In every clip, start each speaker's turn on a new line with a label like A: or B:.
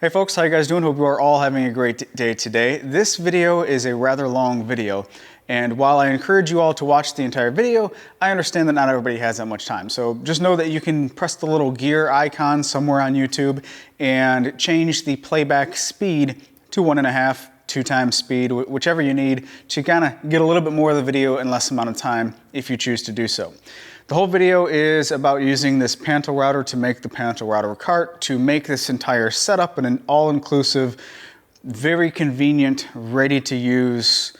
A: Hey folks, how you guys doing? Hope you are all having a great day today. This video is a rather long video, and while I encourage you all to watch the entire video, I understand that not everybody has that much time. So just know that you can press the little gear icon somewhere on YouTube and change the playback speed to 1.5, 2 times speed, whichever you need to kind of get a little bit more of the video in less amount of time if you choose to do so. The whole video is about using this PantoRouter to make the PantoRouter Cart to make this entire setup an all-inclusive, very convenient, ready-to-use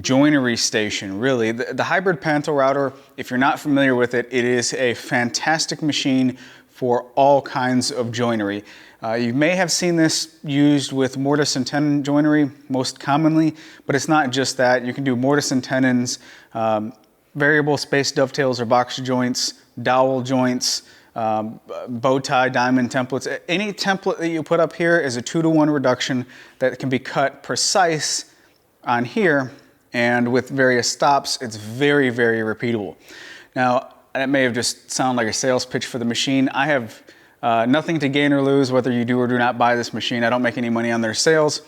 A: joinery station, really. The hybrid PantoRouter, if you're not familiar with it, it is a fantastic machine for all kinds of joinery. You may have seen this used with mortise and tenon joinery most commonly, but it's not just that. You can do mortise and tenons, variable space dovetails or box joints, dowel joints, bow tie, diamond templates. Any template that you put up here is a 2-to-1 reduction that can be cut precise on here, and with various stops, it's very, very repeatable. Now, that may have just sounded like a sales pitch for the machine. I have nothing to gain or lose whether you do or do not buy this machine. I don't make any money on their sales,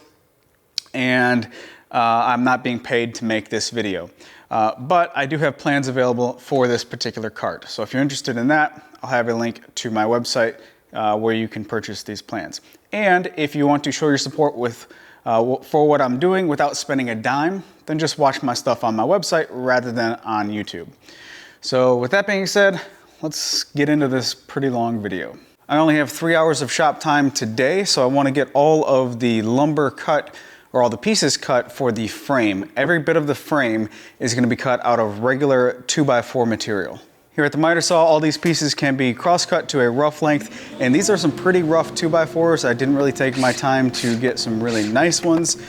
A: and I'm not being paid to make this video. But I do have plans available for this particular cart. So if you're interested in that, I'll have a link to my website where you can purchase these plans. And if you want to show your support for what I'm doing without spending a dime, then just watch my stuff on my website rather than on YouTube. So with that being said, let's get into this pretty long video. I only have 3 hours of shop time today, so I want to get all of the lumber cut, or all the pieces cut for the frame. Every bit of the frame is going to be cut out of regular 2x4 material. Here at the miter saw, all these pieces can be cross-cut to a rough length, and these are some pretty rough 2x4s. I didn't really take my time to get some really nice ones,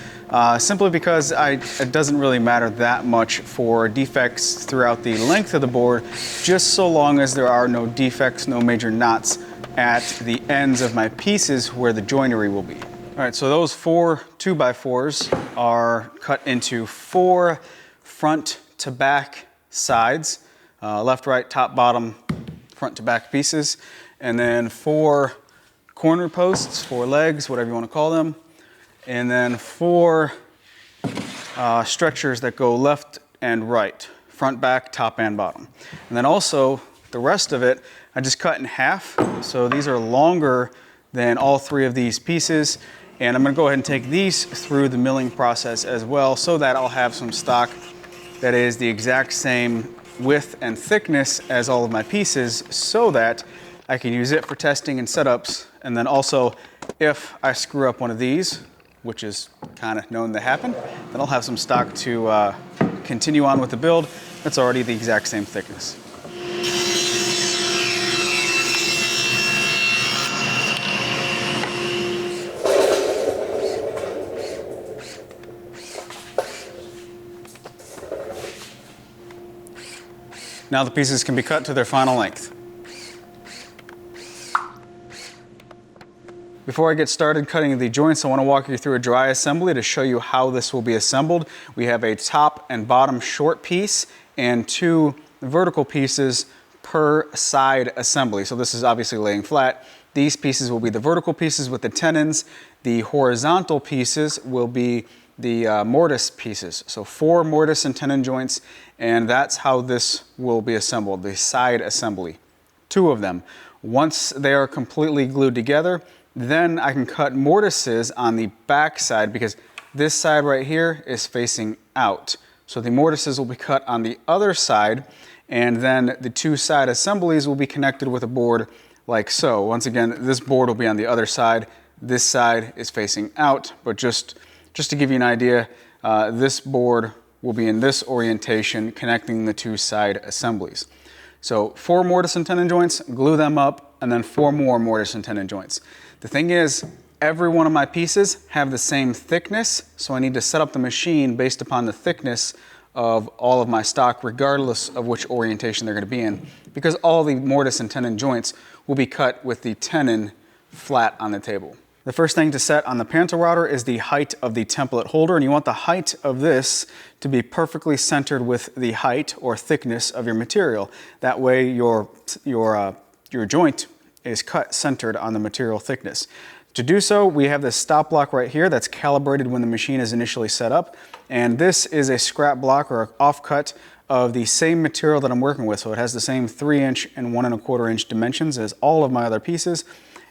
A: simply because it doesn't really matter that much for defects throughout the length of the board, just so long as there are no defects, no major knots at the ends of my pieces where the joinery will be. All right, so those 4 2x4s are cut into 4 front to back sides, left, right, top, bottom, front to back pieces, and then 4 corner posts, 4 legs, whatever you want to call them, and then 4 stretchers that go left and right, front, back, top, and bottom. And then also the rest of it, I just cut in half, so these are longer than all 3 of these pieces. And I'm going to go ahead and take these through the milling process as well, so that I'll have some stock that is the exact same width and thickness as all of my pieces, so that I can use it for testing and setups. And then also, if I screw up one of these, which is kind of known to happen, then I'll have some stock to continue on with the build that's already the exact same thickness. Now the pieces can be cut to their final length. Before I get started cutting the joints, I want to walk you through a dry assembly to show you how this will be assembled. We have a top and bottom short piece and 2 vertical pieces per side assembly. So this is obviously laying flat. These pieces will be the vertical pieces with the tenons. The horizontal pieces will be the mortise pieces. So 4 mortise and tenon joints, and that's how this will be assembled, the side assembly. 2 of them. Once they are completely glued together, then I can cut mortises on the back side, because this side right here is facing out. So the mortises will be cut on the other side, and then the 2 side assemblies will be connected with a board like so. Once again, this board will be on the other side. This side is facing out, but just to give you an idea, this board will be in this orientation, connecting the 2 side assemblies. So 4 mortise and tenon joints, glue them up, and then 4 more mortise and tenon joints. The thing is, every one of my pieces have the same thickness, so I need to set up the machine based upon the thickness of all of my stock, regardless of which orientation they're going to be in, because all the mortise and tenon joints will be cut with the tenon flat on the table. The first thing to set on the PantoRouter is the height of the template holder, and you want the height of this to be perfectly centered with the height or thickness of your material. That way your joint is cut centered on the material thickness. To do so, we have this stop block right here that's calibrated when the machine is initially set up. And this is a scrap block or an offcut of the same material that I'm working with. So it has the same 3" and 1 1/4" dimensions as all of my other pieces.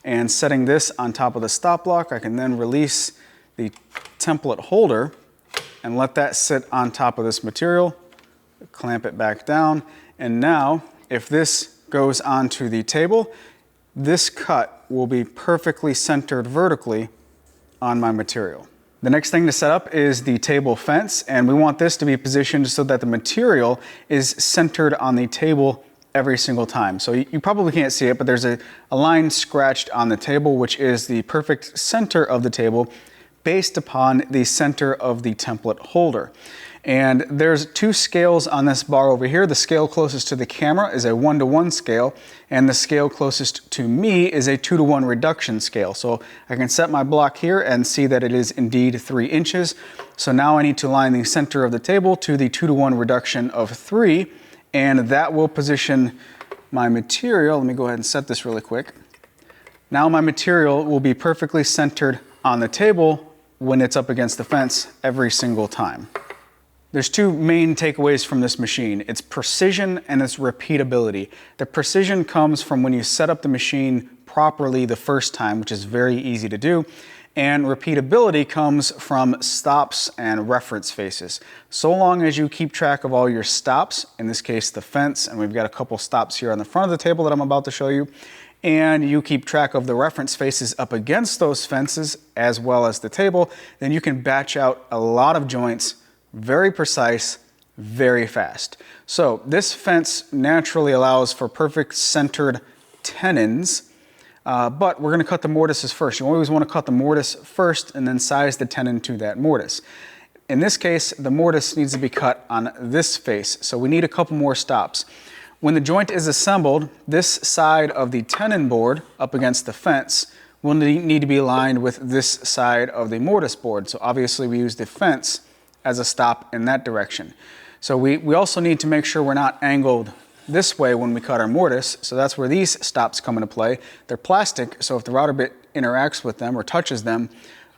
A: And setting this on top of the stop block, I can then release the template holder and let that sit on top of this material, clamp it back down. And now, if this goes onto the table, this cut will be perfectly centered vertically on my material. The next thing to set up is the table fence, and we want this to be positioned so that the material is centered on the table every single time. So you probably can't see it, but there's a line scratched on the table, which is the perfect center of the table based upon the center of the template holder. And there's 2 scales on this bar over here. The scale closest to the camera is a 1:1 scale, and the scale closest to me is a 2:1 reduction scale. So I can set my block here and see that it is indeed 3 inches. So now I need to line the center of the table to the 2:1 reduction of 3, and that will position my material. Let me go ahead and set this really quick. Now my material will be perfectly centered on the table when it's up against the fence every single time. There's 2 main takeaways from this machine. It's precision and it's repeatability. The precision comes from when you set up the machine properly the first time, which is very easy to do. And repeatability comes from stops and reference faces. So long as you keep track of all your stops, in this case the fence, and we've got a couple stops here on the front of the table that I'm about to show you, and you keep track of the reference faces up against those fences as well as the table, then you can batch out a lot of joints, very precise, very fast. So this fence naturally allows for perfect centered tenons, but we're gonna cut the mortises first. You always wanna cut the mortise first and then size the tenon to that mortise. In this case, the mortise needs to be cut on this face, so we need a couple more stops. When the joint is assembled, this side of the tenon board up against the fence will need to be aligned with this side of the mortise board. So obviously we use the fence as a stop in that direction. So we also need to make sure we're not angled this way when we cut our mortise. So that's where these stops come into play. They're plastic, so if the router bit interacts with them or touches them,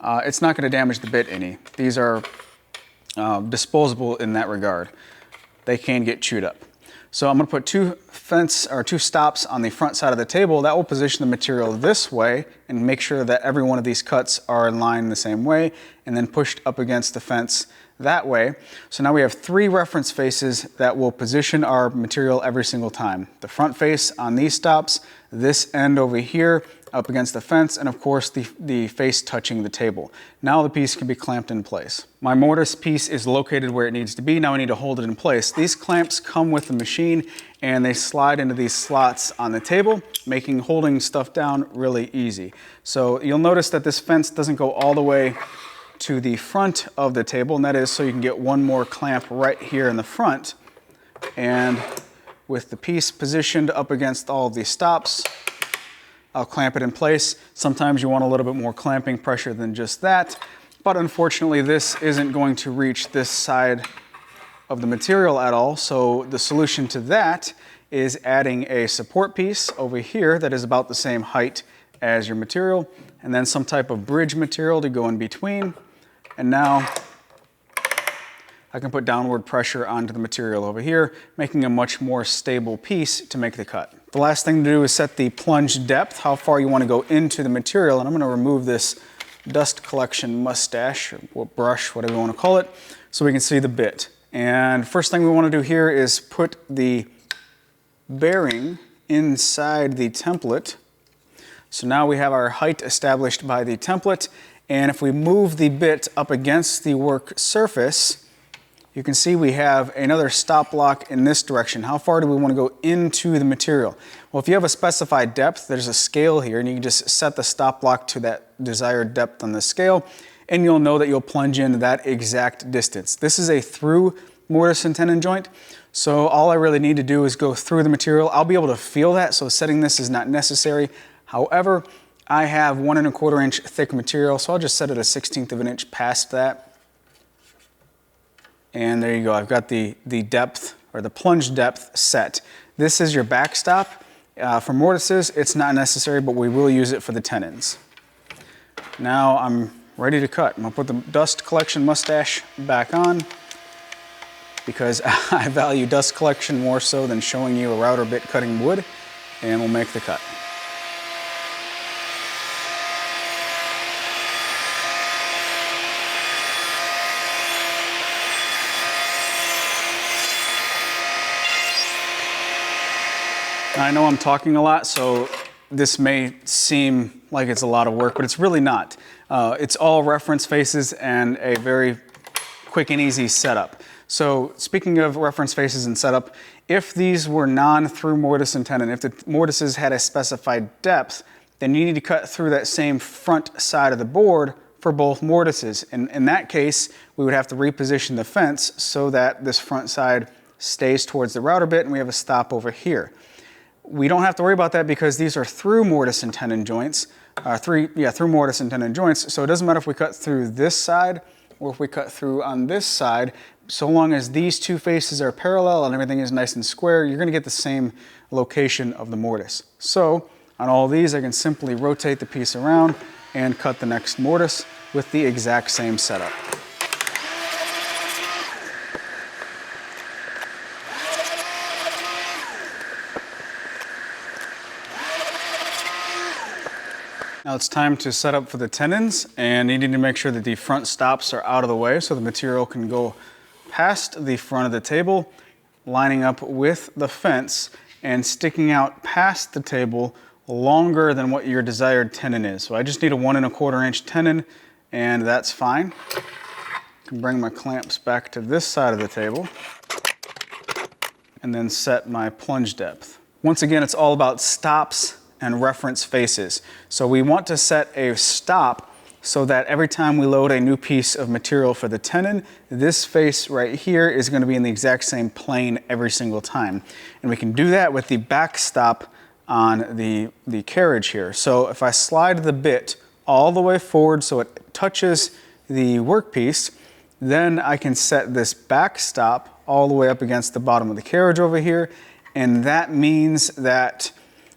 A: it's not going to damage the bit any. These are disposable in that regard. They can get chewed up. So I'm going to put 2 stops on the front side of the table. That will position the material this way and make sure that every one of these cuts are in line the same way, and then pushed up against the fence that way. So now we have 3 reference faces that will position our material every single time. The front face on these stops, this end over here up against the fence, and of course the face touching the table. Now the piece can be clamped in place. My mortise piece is located where it needs to be. Now I need to hold it in place. These clamps come with the machine and they slide into these slots on the table, making holding stuff down really easy. So you'll notice that this fence doesn't go all the way to the front of the table, and that is so you can get one more clamp right here in the front. And with the piece positioned up against all of these stops, I'll clamp it in place. Sometimes you want a little bit more clamping pressure than just that, but unfortunately this isn't going to reach this side of the material at all. So the solution to that is adding a support piece over here that is about the same height as your material, and then some type of bridge material to go in between. And now I can put downward pressure onto the material over here, making a much more stable piece to make the cut. The last thing to do is set the plunge depth, how far you want to go into the material. And I'm going to remove this dust collection mustache or brush, whatever you want to call it, so we can see the bit. And first thing we want to do here is put the bearing inside the template. So now we have our height established by the template, and if we move the bit up against the work surface, you can see we have another stop block in this direction. How far do we want to go into the material? Well, if you have a specified depth, there's a scale here, and you can just set the stop block to that desired depth on the scale, and you'll know that you'll plunge in that exact distance. This is a through mortise and tenon joint, so all I really need to do is go through the material. I'll be able to feel that, so setting this is not necessary. However, I have 1 1/4 inch thick material, so I'll just set it 1/16 of an inch past that. And there you go, I've got the depth, or the plunge depth set. This is your backstop. For mortises, it's not necessary, but we will use it for the tenons. Now I'm ready to cut. I'm gonna put the dust collection mustache back on because I value dust collection more so than showing you a router bit cutting wood, and we'll make the cut. I know I'm talking a lot, so this may seem like it's a lot of work, but it's really not. It's all reference faces and a very quick and easy setup. So speaking of reference faces and setup, if these were non-through mortise and tenon, if the mortises had a specified depth, then you need to cut through that same front side of the board for both mortises. And in that case, we would have to reposition the fence so that this front side stays towards the router bit and we have a stop over here. We don't have to worry about that because these are through mortise and tenon joints, through mortise and tenon joints. So it doesn't matter if we cut through this side or if we cut through on this side, so long as these two faces are parallel and everything is nice and square, you're gonna get the same location of the mortise. So on all these, I can simply rotate the piece around and cut the next mortise with the exact same setup. Now it's time to set up for the tenons, and you need to make sure that the front stops are out of the way so the material can go past the front of the table, lining up with the fence and sticking out past the table longer than what your desired tenon is. So I just need a 1 1/4 inch tenon, and that's fine. I can bring my clamps back to this side of the table and then set my plunge depth. Once again, it's all about stops and reference faces. So we want to set a stop so that every time we load a new piece of material for the tenon, this face right here is going to be in the exact same plane every single time. And we can do that with the back stop on the carriage here. So if I slide the bit all the way forward so it touches the workpiece, then I can set this back stop all the way up against the bottom of the carriage over here. And that means that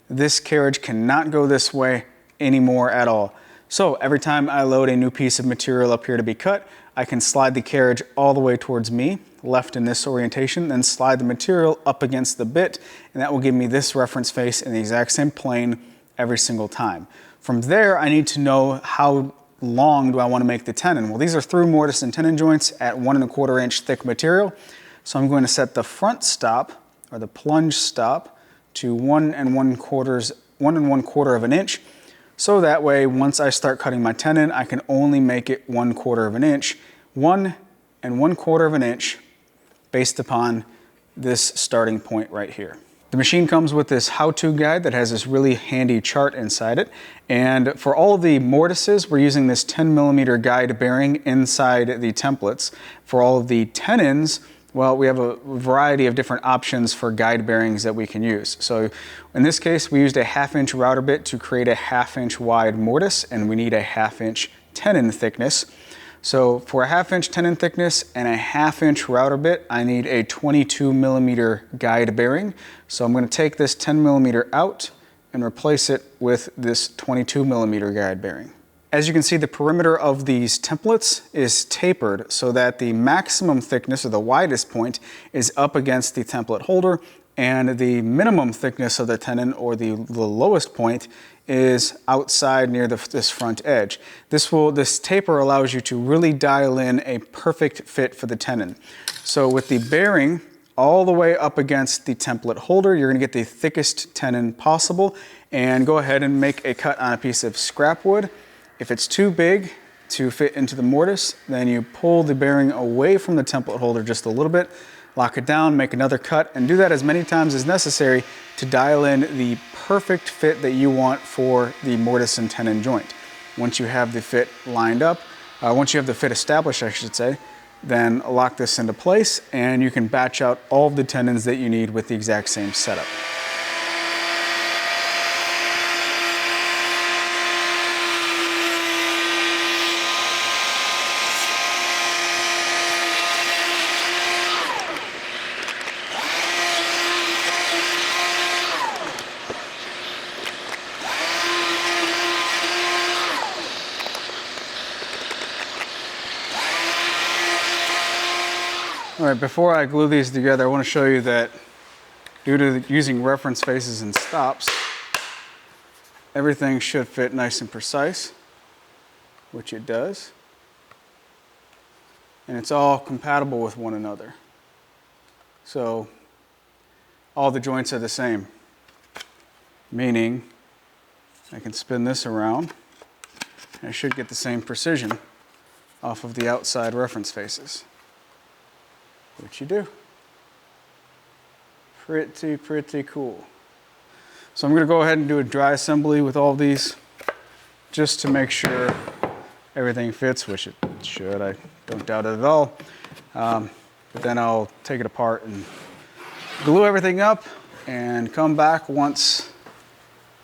A: this carriage cannot go this way anymore at all. So every time I load a new piece of material up here to be cut, I can slide the carriage all the way towards me, left in this orientation, then slide the material up against the bit, and that will give me this reference face in the exact same plane every single time. From there, I need to know how long do I want to make the tenon. Well, these are through mortise and tenon joints at 1 1/4 inch thick material. So I'm going to set the front stop, or the plunge stop, to 1 1/4 of an inch. So that way, once I start cutting my tenon, I can only make it 1/4 of an inch, 1 1/4 of an inch, based upon this starting point right here. The machine comes with this how-to guide that has this really handy chart inside it. And for all the mortises, we're using this 10mm guide bearing inside the templates. For all of the tenons, well, we have a variety of different options for guide bearings that we can use. So in this case, we used a 1/2 inch router bit to create a 1/2 inch wide mortise, and we need a 1/2 inch tenon thickness. So for a 1/2 inch tenon thickness and a 1/2 inch router bit, I need a 22mm guide bearing. So I'm gonna take this 10mm out and replace it with this 22mm guide bearing. As you can see, the perimeter of these templates is tapered so that the maximum thickness, or the widest point, is up against the template holder, and the minimum thickness of the tenon, or the lowest point, is outside near this front edge. This taper allows you to really dial in a perfect fit for the tenon. So with the bearing all the way up against the template holder, you're gonna get the thickest tenon possible, and go ahead and make a cut on a piece of scrap wood. If it's too big to fit into the mortise, then you pull the bearing away from the template holder just a little bit, lock it down, make another cut, and do that as many times as necessary to dial in the perfect fit that you want for the mortise and tenon joint. Once you have the fit lined up, once you have the fit established, I should say, then lock this into place, and you can batch out all of the tenons that you need with the exact same setup. All right, before I glue these together, I want to show you that due to using reference faces and stops, everything should fit nice and precise, which it does. And it's all compatible with one another. So all the joints are the same, meaning I can spin this around and I should get the same precision off of the outside reference faces, which you do. Pretty cool. So I'm going to go ahead and do a dry assembly with all these just to make sure everything fits, which it should. I don't doubt it at all. But then I'll take it apart and glue everything up and come back once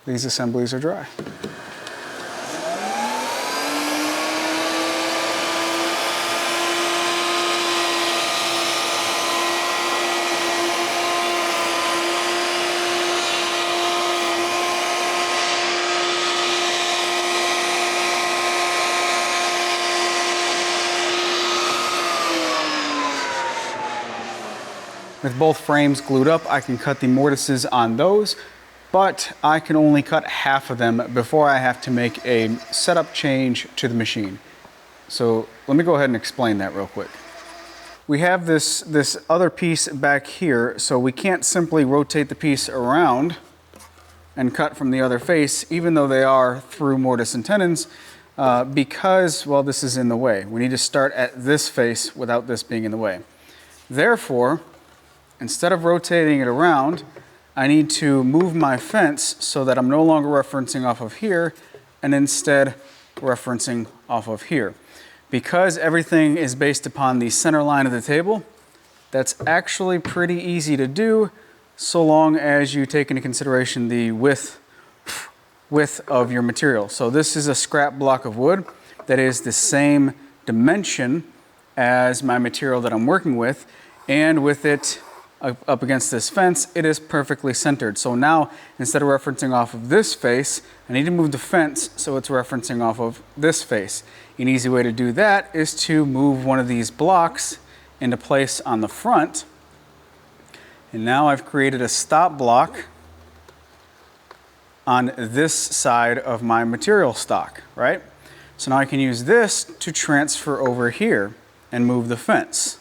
A: these assemblies are dry. With both frames glued up, I can cut the mortises on those, but I can only cut half of them before I have to make a setup change to the machine. So let me go ahead and explain that real quick. We have this other piece back here, so we can't simply rotate the piece around and cut from the other face, even though they are through mortise and tenons, because, well, this is in the way. We need to start at this face without this being in the way. Therefore, instead of rotating it around, I need to move my fence so that I'm no longer referencing off of here and instead referencing off of here. Because everything is based upon the center line of the table, that's actually pretty easy to do so long as you take into consideration the width of your material. So this is a scrap block of wood that is the same dimension as my material that I'm working with, and with it up against this fence, it is perfectly centered. So now, instead of referencing off of this face, I need to move the fence so it's referencing off of this face. An easy way to do that is to move one of these blocks into place on the front. And now I've created a stop block on this side of my material stock, right? So now I can use this to transfer over here and move the fence.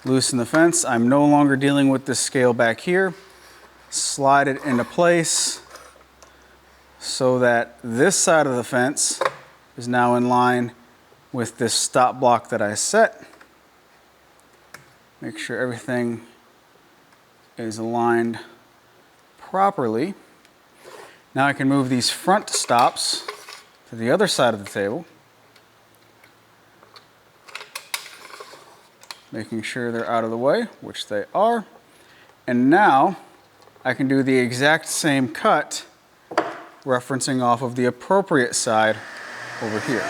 A: Loosen the fence. I'm no longer dealing with this scale back here. Slide it into place so that this side of the fence is now in line with this stop block that I set. Make sure everything is aligned properly. Now I can move these front stops to the other side of the table, making sure they're out of the way, which they are. And now I can do the exact same cut, referencing off of the appropriate side over here.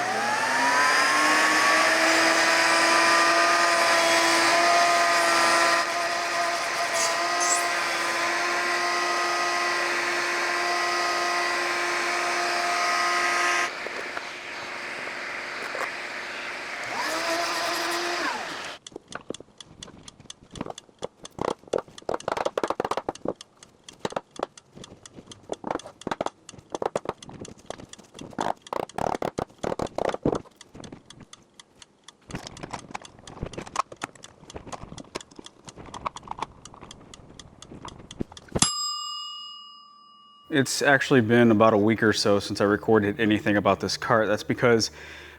A: It's actually been about a week or so since I recorded anything about this cart. That's because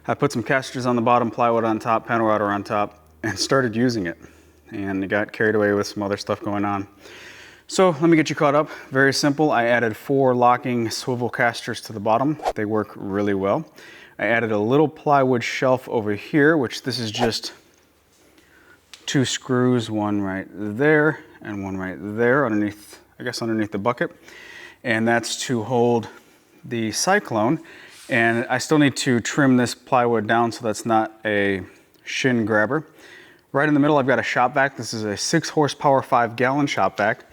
A: I put some casters on the bottom, plywood on top, PantoRouter on top, and started using it. And it got carried away with some other stuff going on. So let me get you caught up. Very simple. I added 4 locking swivel casters to the bottom. They work really well. I added a little plywood shelf over here, which this is just 2 screws, one right there and one right there underneath, I guess underneath the bucket. And that's to hold the cyclone. And I still need to trim this plywood down so that's not a shin grabber. Right in the middle, I've got a shop vac. This is a 6 horsepower, 5-gallon shop vac.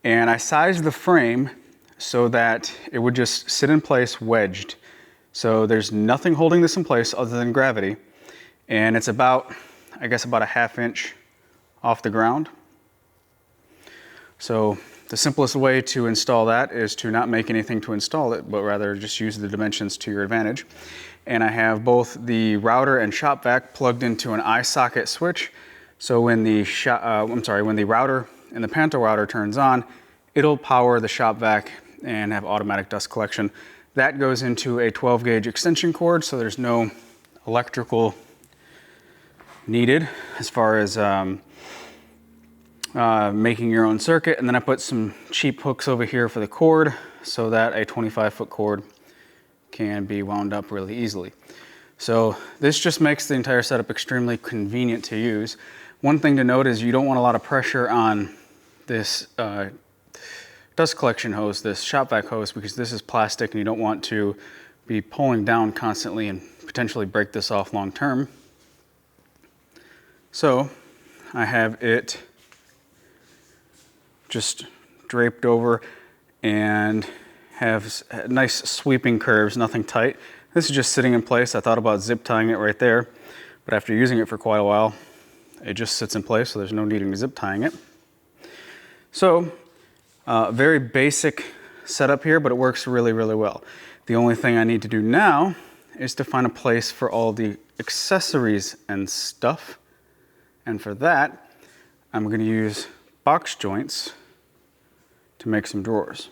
A: And I sized the frame so that it would just sit in place wedged. So there's nothing holding this in place other than gravity. And it's about, I guess about a 1/2 inch off the ground. So the simplest way to install that is to not make anything to install it, but rather just use the dimensions to your advantage. And I have both the router and shop vac plugged into an eye socket switch. So when the when the router and the PantoRouter turns on, it'll power the shop vac and have automatic dust collection. That goes into a 12 gauge extension cord, so there's no electrical needed as far as making your own circuit. And then I put some cheap hooks over here for the cord so that a 25-foot cord can be wound up really easily. So this just makes the entire setup extremely convenient to use. One thing to note is you don't want a lot of pressure on this dust collection hose, this shop vac hose, because this is plastic and you don't want to be pulling down constantly and potentially break this off long term. So I have it just draped over and have nice sweeping curves, nothing tight. This is just sitting in place. I thought about zip tying it right there, but after using it for quite a while, it just sits in place, so there's no needing to zip tying it. So very basic setup here, but it works really, really well. The only thing I need to do now is to find a place for all the accessories and stuff. And for that, I'm going to use box joints to make some drawers.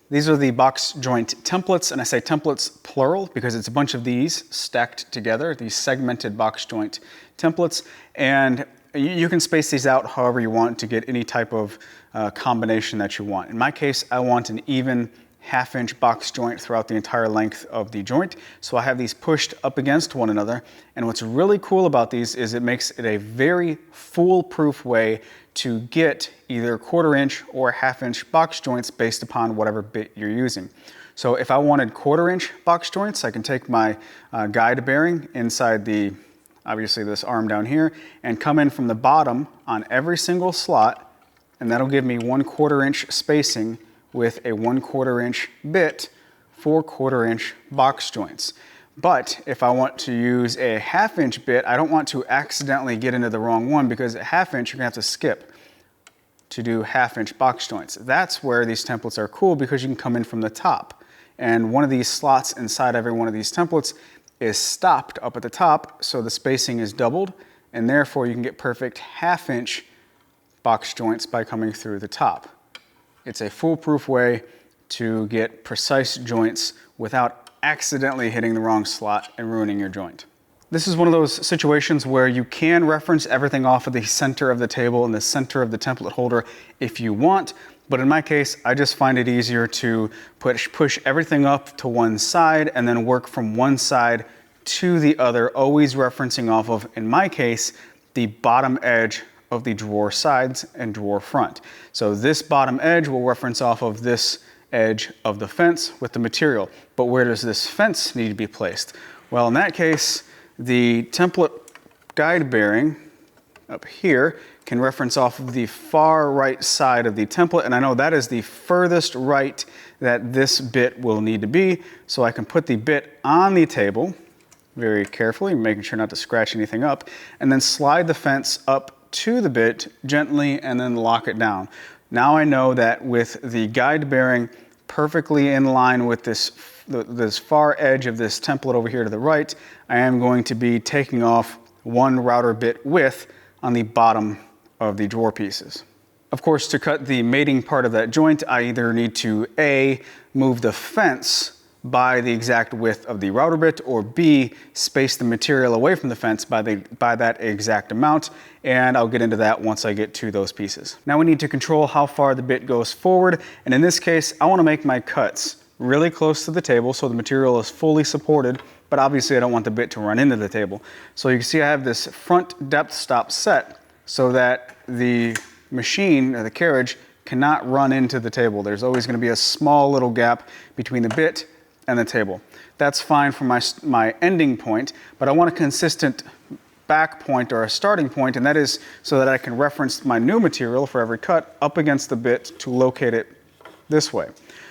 A: These are the box joint templates, and I say templates plural because it's a bunch of these stacked together, these segmented box joint templates. And you can space these out however you want to get any type of combination that you want. In my case, I want an even 1/2 inch box joint throughout the entire length of the joint. So I have these pushed up against one another. And what's really cool about these is it makes it a very foolproof way to get either 1/4 inch or 1/2 inch box joints based upon whatever bit you're using. So if I wanted 1/4 inch box joints, I can take my guide bearing inside the, obviously this arm down here, and come in from the bottom on every single slot, and that'll give me 1/4 inch spacing with a 1/4 inch bit for 1/4 inch box joints. But if I want to use a 1/2 inch bit, I don't want to accidentally get into the wrong one, because at 1/2 inch you're gonna have to skip to do 1/2 inch box joints. That's where these templates are cool, because you can come in from the top. And one of these slots inside every one of these templates is stopped up at the top, so the spacing is doubled, and therefore you can get perfect 1/2 inch box joints by coming through the top. It's a foolproof way to get precise joints without accidentally hitting the wrong slot and ruining your joint. This is one of those situations where you can reference everything off of the center of the table and the center of the template holder if you want, but in my case, I just find it easier to push everything up to one side and then work from one side to the other, always referencing off of, in my case, the bottom edge of the drawer sides and drawer front. So this bottom edge will reference off of this edge of the fence with the material. But where does this fence need to be placed? Well, in that case, the template guide bearing up here can reference off of the far right side of the template, and I know that is the furthest right that this bit will need to be, so I can put the bit on the table very carefully, making sure not to scratch anything up, and then slide the fence up to the bit gently and then lock it down. Now I know that with the guide bearing perfectly in line with this far edge of this template over here to the right, I am going to be taking off one router bit width on the bottom of the drawer pieces. Of course, to cut the mating part of that joint, I either need to A, move the fence by the exact width of the router bit, or B, space the material away from the fence by that exact amount, and I'll get into that once I get to those pieces. Now we need to control how far the bit goes forward, and in this case, I want to make my cuts really close to the table so the material is fully supported, but obviously I don't want the bit to run into the table. So you can see I have this front depth stop set so that the machine, or the carriage, cannot run into the table. There's always going to be a small little gap between the bit and the table. That's fine for my ending point, but I want a consistent back point or a starting point, and that is so that I can reference my new material for every cut up against the bit to locate it this way.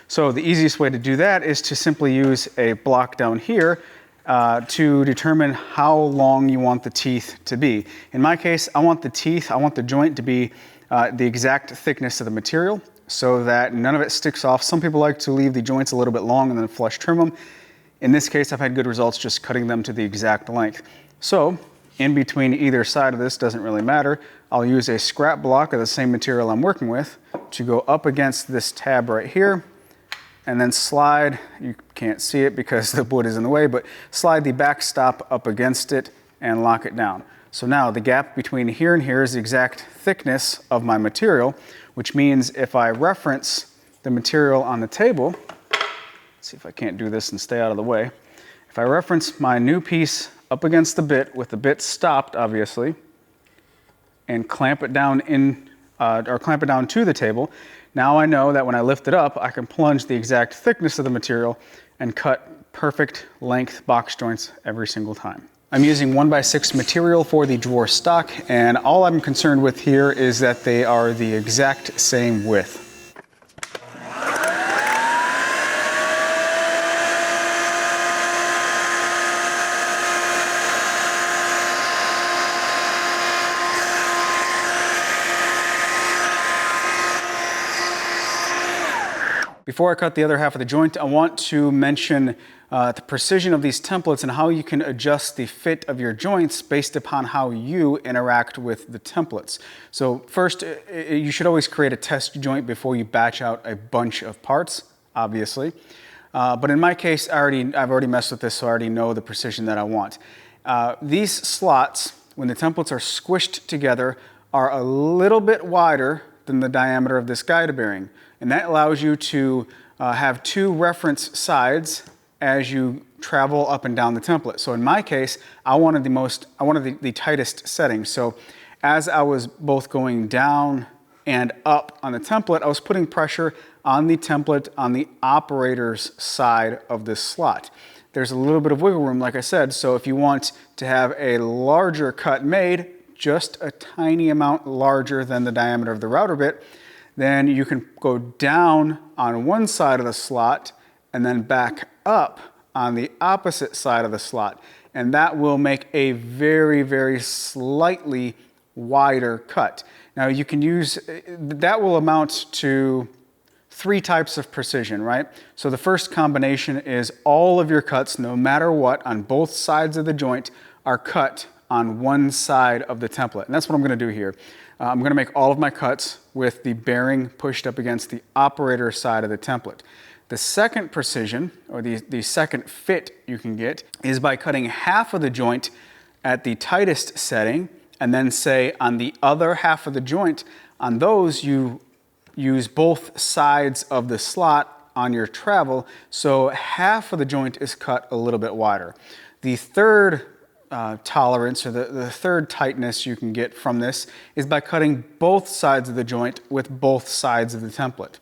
A: So the easiest way to do that is to simply use a block down here to determine how long you want the teeth to be. In my case, I want the joint to be the exact thickness of the material so that none of it sticks off. Some people like to leave the joints a little bit long and then flush trim them. In this case, I've had good results just cutting them to the exact length. So in between either side of this, doesn't really matter, I'll use a scrap block of the same material I'm working with to go up against this tab right here, and then slide, you can't see it because the wood is in the way, but slide the backstop up against it and lock it down. So now the gap between here and here is the exact thickness of my material, which means if I reference the material on the table, let's see if I can't do this and stay out of the way. If I reference my new piece up against the bit with the bit stopped, obviously, and clamp it down clamp it down to the table, now I know that when I lift it up, I can plunge the exact thickness of the material and cut perfect length box joints every single time. I'm using 1x6 material for the drawer stock, and all I'm concerned with here is that they are the exact same width. Before I cut the other half of the joint, I want to mention the precision of these templates and how you can adjust the fit of your joints based upon how you interact with the templates. So first, you should always create a test joint before you batch out a bunch of parts, obviously. But in my case, I've already messed with this, so I already know the precision that I want. These slots, when the templates are squished together, are a little bit wider than the diameter of this guide bearing. And that allows you to have two reference sides as you travel up and down the template. So in my case, I wanted the tightest setting. So as I was both going down and up on the template, I was putting pressure on the template on the operator's side of this slot. There's a little bit of wiggle room, like I said, so if you want to have a larger cut made, just a tiny amount larger than the diameter of the router bit, then you can go down on one side of the slot and then back up on the opposite side of the slot. And that will make a very, very slightly wider cut. Now you can use, that will amount to 3 types of precision, right? So the first combination is all of your cuts, no matter what, on both sides of the joint are cut on one side of the template. And that's what I'm gonna do here. I'm gonna make all of my cuts with the bearing pushed up against the operator side of the template. The second precision, or the second fit you can get, is by cutting half of the joint at the tightest setting, and then say on the other half of the joint, on those you use both sides of the slot on your travel, so half of the joint is cut a little bit wider. The third tolerance, or the third tightness you can get from this, is by cutting both sides of the joint with both sides of the template.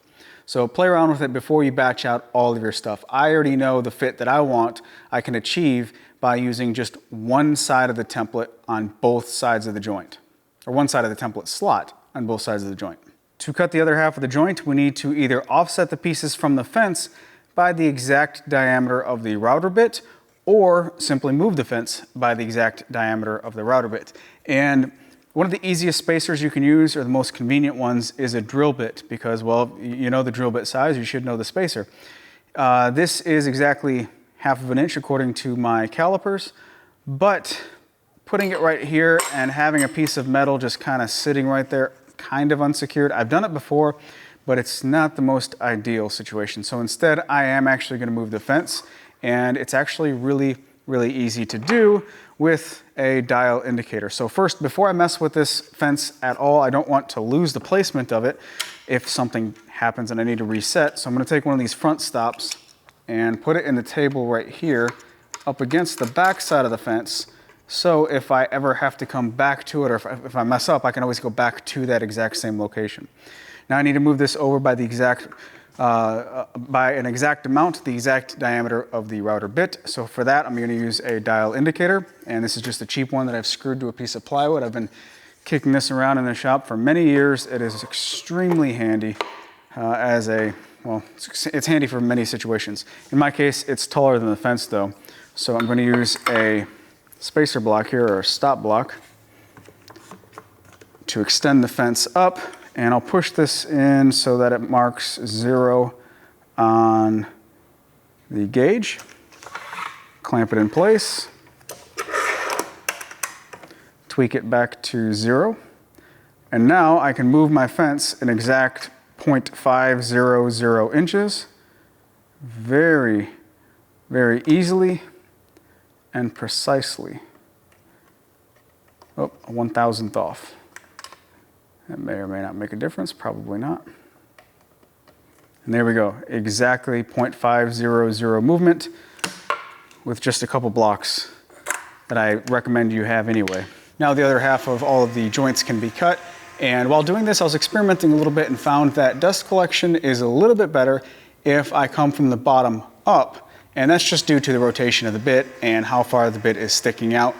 A: So play around with it before you batch out all of your stuff. I already know the fit that I want I can achieve by using just one side of the template on both sides of the joint, or one side of the template slot on both sides of the joint. To cut the other half of the joint, we need to either offset the pieces from the fence by the exact diameter of the router bit, or simply move the fence by the exact diameter of the router bit. And one of the easiest spacers you can use, or the most convenient ones, is a drill bit, because, well, you know the drill bit size, you should know the spacer. This is exactly 1/2 inch according to my calipers, but putting it right here and having a piece of metal just kind of sitting right there, kind of unsecured. I've done it before, but it's not the most ideal situation. So instead, I am actually gonna move the fence, and it's actually really, really easy to do with a dial indicator. So first, before I mess with this fence at all, I don't want to lose the placement of it if something happens and I need to reset. So I'm gonna take one of these front stops and put it in the table right here up against the back side of the fence. So if I ever have to come back to it, or if I mess up, I can always go back to that exact same location. Now I need to move this over by the exact by an exact amount, the exact diameter of the router bit. So for that, I'm going to use a dial indicator, and this is just a cheap one that I've screwed to a piece of plywood. I've been kicking this around in the shop for many years. It is extremely handy well, it's handy for many situations. In my case, it's taller than the fence though, So I'm going to use a spacer block here, or a stop block, to extend the fence up, and I'll push this in so that it marks 0 on the gauge. Clamp it in place, tweak it back to 0, and now I can move my fence an exact 0.500 inches very, very easily and precisely. Oh, a 1,000th off. That may or may not make a difference, probably not. And there we go, exactly 0.500 movement with just a couple blocks that I recommend you have anyway. Now the other half of all of the joints can be cut, and while doing this I was experimenting a little bit and found that dust collection is a little bit better if I come from the bottom up, and that's just due to the rotation of the bit and how far the bit is sticking out.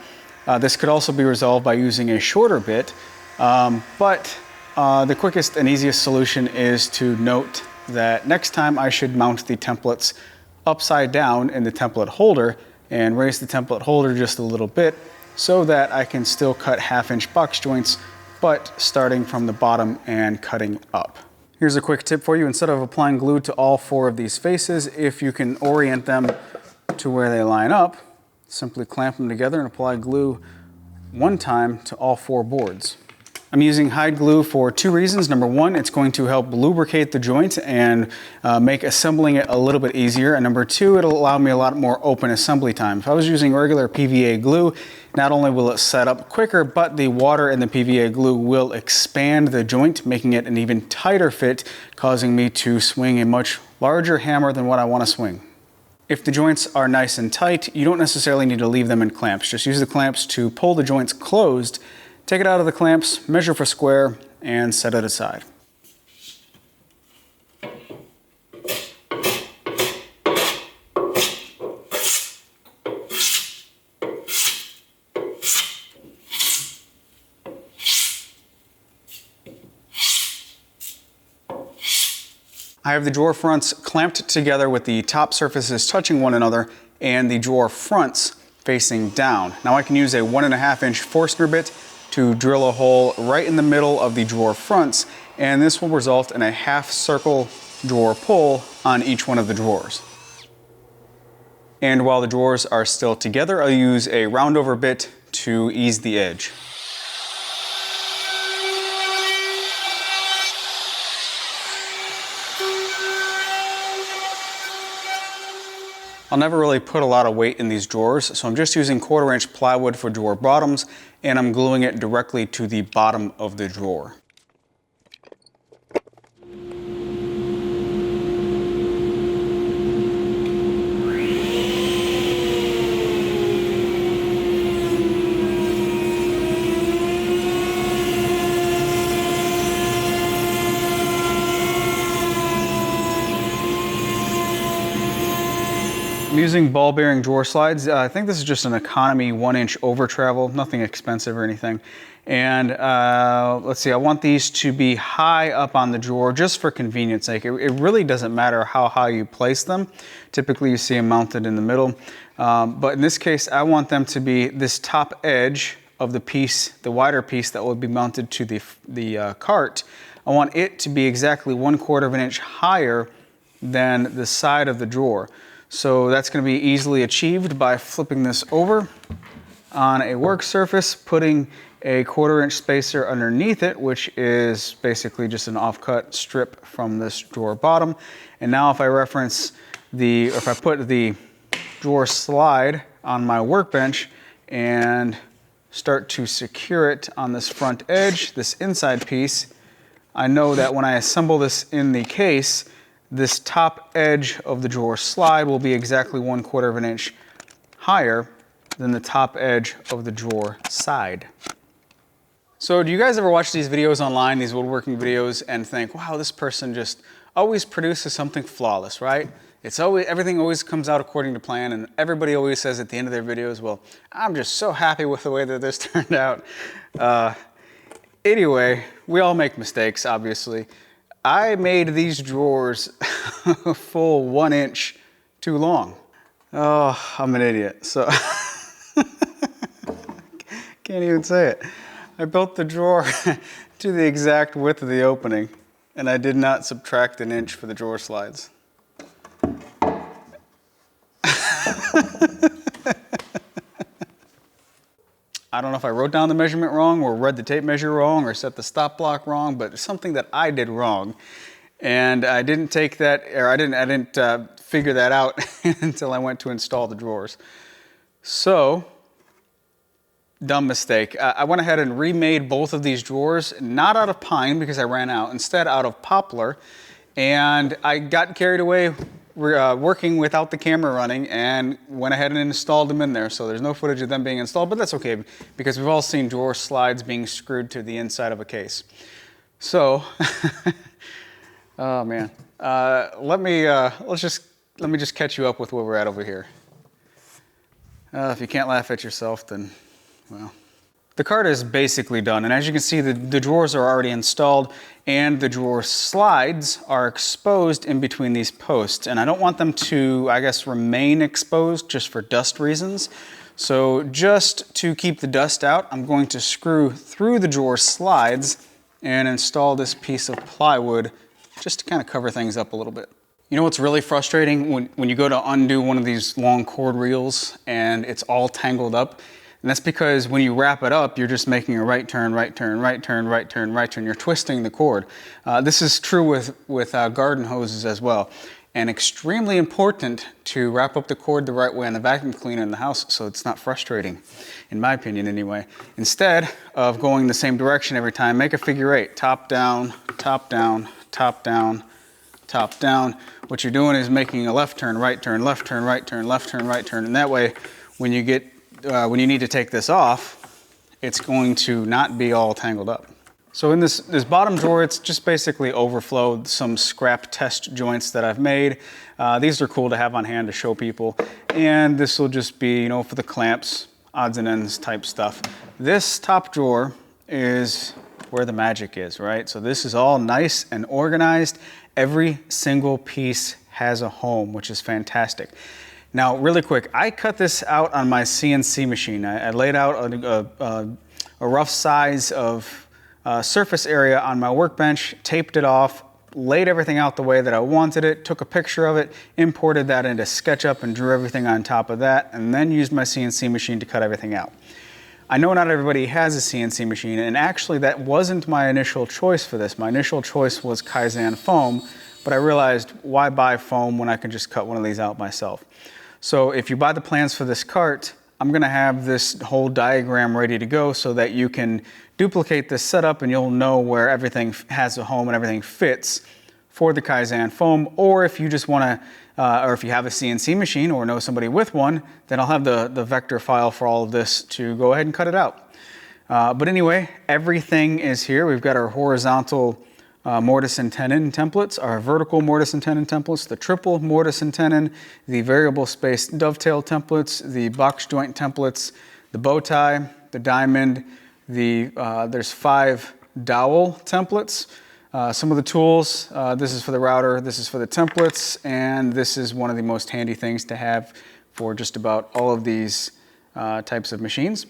A: This could also be resolved by using a shorter bit, but the quickest and easiest solution is to note that next time I should mount the templates upside down in the template holder and raise the template holder just a little bit so that I can still cut 1/2-inch box joints, but starting from the bottom and cutting up. Here's a quick tip for you. Instead of applying glue to all 4 of these faces, if you can orient them to where they line up, simply clamp them together and apply glue one time to all 4 boards. I'm using hide glue for 2 reasons. Number 1, it's going to help lubricate the joint and make assembling it a little bit easier. And number 2, it'll allow me a lot more open assembly time. If I was using regular PVA glue, not only will it set up quicker, but the water in the PVA glue will expand the joint, making it an even tighter fit, causing me to swing a much larger hammer than what I want to swing. If the joints are nice and tight, you don't necessarily need to leave them in clamps. Just use the clamps to pull the joints closed. Take it out of the clamps, measure for square, and set it aside. I have the drawer fronts clamped together with the top surfaces touching one another and the drawer fronts facing down. Now I can use a 1.5-inch Forstner bit to drill a hole right in the middle of the drawer fronts, and this will result in a 1/2 circle drawer pull on each one of the drawers. And while the drawers are still together, I'll use a roundover bit to ease the edge. I'll never really put a lot of weight in these drawers, so I'm just using 1/4-inch plywood for drawer bottoms, and I'm gluing it directly to the bottom of the drawer. I'm using ball bearing drawer slides. I think this is just an economy 1-inch over travel, nothing expensive or anything. And let's see, I want these to be high up on the drawer just for convenience sake. It really doesn't matter how high you place them. Typically you see them mounted in the middle. But in this case, I want them to be this top edge of the piece, the wider piece that will be mounted to the cart. I want it to be exactly 1/4 of an inch higher than the side of the drawer. So that's going to be easily achieved by flipping this over on a work surface, putting a 1/4-inch spacer underneath it, which is basically just an offcut strip from this drawer bottom. And now if I put the drawer slide on my workbench and start to secure it on this front edge, this inside piece, I know that when I assemble this in the case, this top edge of the drawer slide will be exactly 1/4 of an inch higher than the top edge of the drawer side. So do you guys ever watch these videos online, these woodworking videos, and think, wow, this person just always produces something flawless, right? Everything always comes out according to plan, and everybody always says at the end of their videos, well, I'm just so happy with the way that this turned out. Anyway, we all make mistakes, obviously. I made these drawers a full 1 inch too long. Oh, I'm an idiot. So can't even say it. I built the drawer to the exact width of the opening, and I did not subtract an inch for the drawer slides. I don't know if I wrote down the measurement wrong or read the tape measure wrong or set the stop block wrong, but it's something that I did wrong. And I didn't take that, or I didn't figure that out until I went to install the drawers. So, dumb mistake. I went ahead and remade both of these drawers, not out of pine because I ran out, instead out of poplar. And I got carried away working without the camera running and went ahead and installed them in there. So there's no footage of them being installed, but that's okay because we've all seen drawer slides being screwed to the inside of a case. So, oh man, let me just catch you up with where we're at over here. If you can't laugh at yourself, then, well. The cart is basically done, and as you can see, the drawers are already installed, and the drawer slides are exposed in between these posts. And I don't want them to, I guess, remain exposed just for dust reasons. So just to keep the dust out, I'm going to screw through the drawer slides and install this piece of plywood just to kind of cover things up a little bit. You know what's really frustrating? When you go to undo one of these long cord reels and it's all tangled up. And that's because when you wrap it up, you're just making a right turn, right turn, right turn, right turn, right turn. You're twisting the cord. This is true with garden hoses as well. And extremely important to wrap up the cord the right way on the vacuum cleaner in the house so it's not frustrating, in my opinion anyway. Instead of going the same direction every time, make a figure eight. Top down, top down, top down, top down. What you're doing is making a left turn, right turn, left turn, right turn, left turn, right turn. And that way, when you need to take this off, it's going to not be all tangled up. So in this bottom drawer, it's just basically overflowed some scrap test joints that I've made. These are cool to have on hand to show people. And this will just be, you know, for the clamps, odds and ends type stuff. This top drawer is where the magic is, right? So this is all nice and organized. Every single piece has a home, which is fantastic. Now, really quick, I cut this out on my CNC machine. I laid out a rough size of surface area on my workbench, taped it off, laid everything out the way that I wanted it, took a picture of it, imported that into SketchUp and drew everything on top of that, and then used my CNC machine to cut everything out. I know not everybody has a CNC machine, and actually that wasn't my initial choice for this. My initial choice was Kaizen foam, but I realized why buy foam when I can just cut one of these out myself. So if you buy the plans for this cart, I'm gonna have this whole diagram ready to go so that you can duplicate this setup and you'll know where everything has a home and everything fits for the Kaizen foam. Or if you just wanna, or if you have a CNC machine or know somebody with one, then I'll have the vector file for all of this to go ahead and cut it out. But anyway, everything is here. We've got our horizontal mortise and tenon templates, our vertical mortise and tenon templates, the triple mortise and tenon, the variable space dovetail templates, the box joint templates, the bow tie, the diamond, there's 5 dowel templates. Some of the tools, this is for the router, this is for the templates, and this is one of the most handy things to have for just about all of these types of machines.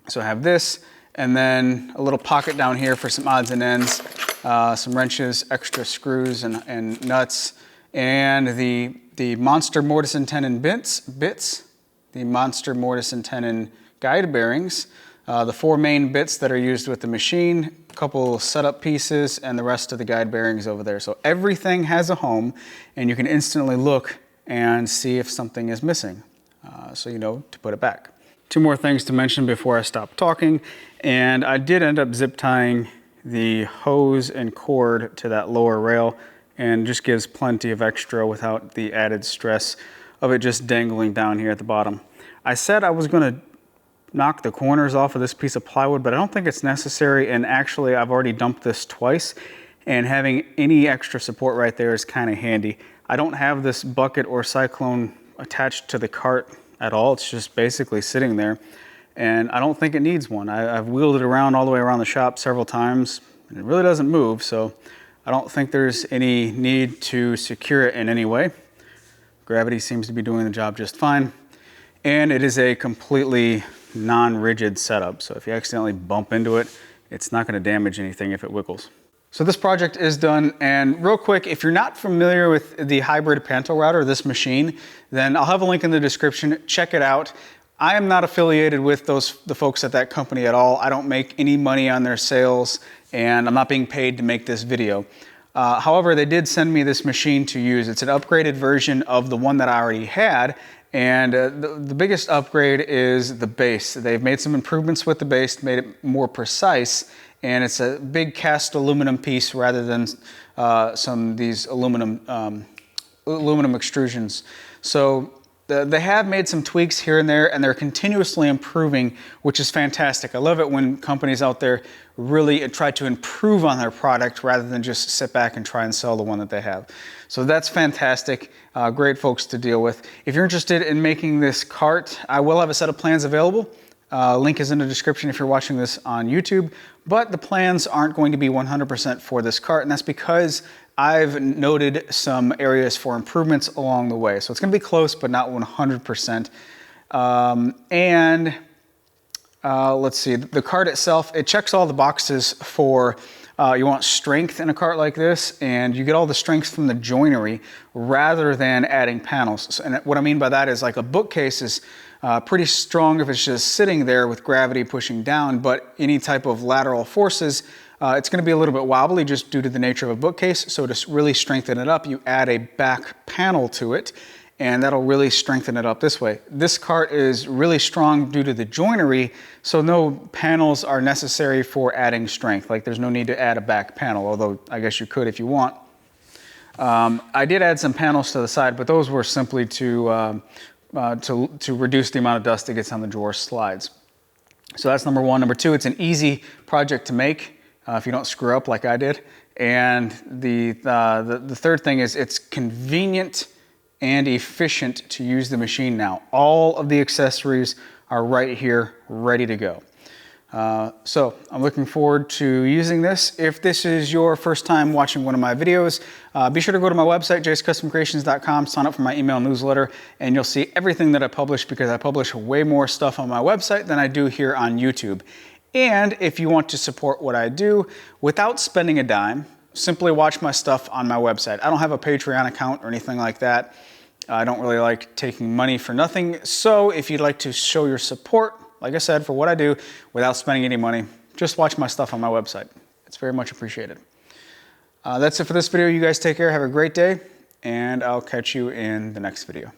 A: So I have this, and then a little pocket down here for some odds and ends, some wrenches, extra screws and nuts, and the monster mortise and tenon bits, the monster mortise and tenon guide bearings, the 4 main bits that are used with the machine, a couple setup pieces, and the rest of the guide bearings over there. So everything has a home, and you can instantly look and see if something is missing, so you know to put it back. 2 more things to mention before I stop talking, and I did end up zip tying the hose and cord to that lower rail, and just gives plenty of extra without the added stress of it just dangling down here at the bottom. I said I was going to knock the corners off of this piece of plywood, but I don't think it's necessary, and actually I've already dumped this twice, and having any extra support right there is kind of handy. I don't have this bucket or cyclone attached to the cart at all. It's just basically sitting there, and I don't think it needs one. I've wheeled it around all the way around the shop several times, and it really doesn't move, so I don't think there's any need to secure it in any way. Gravity seems to be doing the job just fine. And it is a completely non-rigid setup. So if you accidentally bump into it, it's not gonna damage anything if it wiggles. So this project is done, and real quick, if you're not familiar with the hybrid PantoRouter, this machine, then I'll have a link in the description. Check it out. I am not affiliated with the folks at that company at all. I don't make any money on their sales, and I'm not being paid to make this video. However, they did send me this machine to use. It's an upgraded version of the one that I already had, and the biggest upgrade is the base. They've made some improvements with the base, made it more precise, and it's a big cast aluminum piece rather than some of these aluminum extrusions. So they have made some tweaks here and there, and they're continuously improving, which is fantastic. I love it when companies out there really try to improve on their product rather than just sit back and try and sell the one that they have. So that's fantastic. Great folks to deal with. If you're interested in making this cart, I will have a set of plans available. Link is in the description if you're watching this on YouTube, but the plans aren't going to be 100% for this cart, and that's because I've noted some areas for improvements along the way. So it's going to be close, but not 100%. Let's see, the cart itself, it checks all the boxes for you want strength in a cart like this, and you get all the strength from the joinery rather than adding panels. So, and what I mean by that is, like, a bookcase is pretty strong if it's just sitting there with gravity pushing down, but any type of lateral forces, it's going to be a little bit wobbly just due to the nature of a bookcase. So to really strengthen it up, you add a back panel to it, and that'll really strengthen it up this way. This cart is really strong due to the joinery, so no panels are necessary for adding strength. Like, there's no need to add a back panel, although I guess you could if you want. I did add some panels to the side, but those were simply to reduce the amount of dust that gets on the drawer slides. So that's number one. Number two, it's an easy project to make if you don't screw up like I did. And the third thing is it's convenient and efficient to use the machine now. All of the accessories are right here, ready to go. So I'm looking forward to using this. If this is your first time watching one of my videos, be sure to go to my website, jayscustomcreations.com, sign up for my email newsletter, and you'll see everything that I publish, because I publish way more stuff on my website than I do here on YouTube. And if you want to support what I do without spending a dime, simply watch my stuff on my website. I don't have a Patreon account or anything like that. I don't really like taking money for nothing. So if you'd like to show your support, like I said, for what I do without spending any money, just watch my stuff on my website. It's very much appreciated. That's it for this video. You guys take care. Have a great day, and I'll catch you in the next video.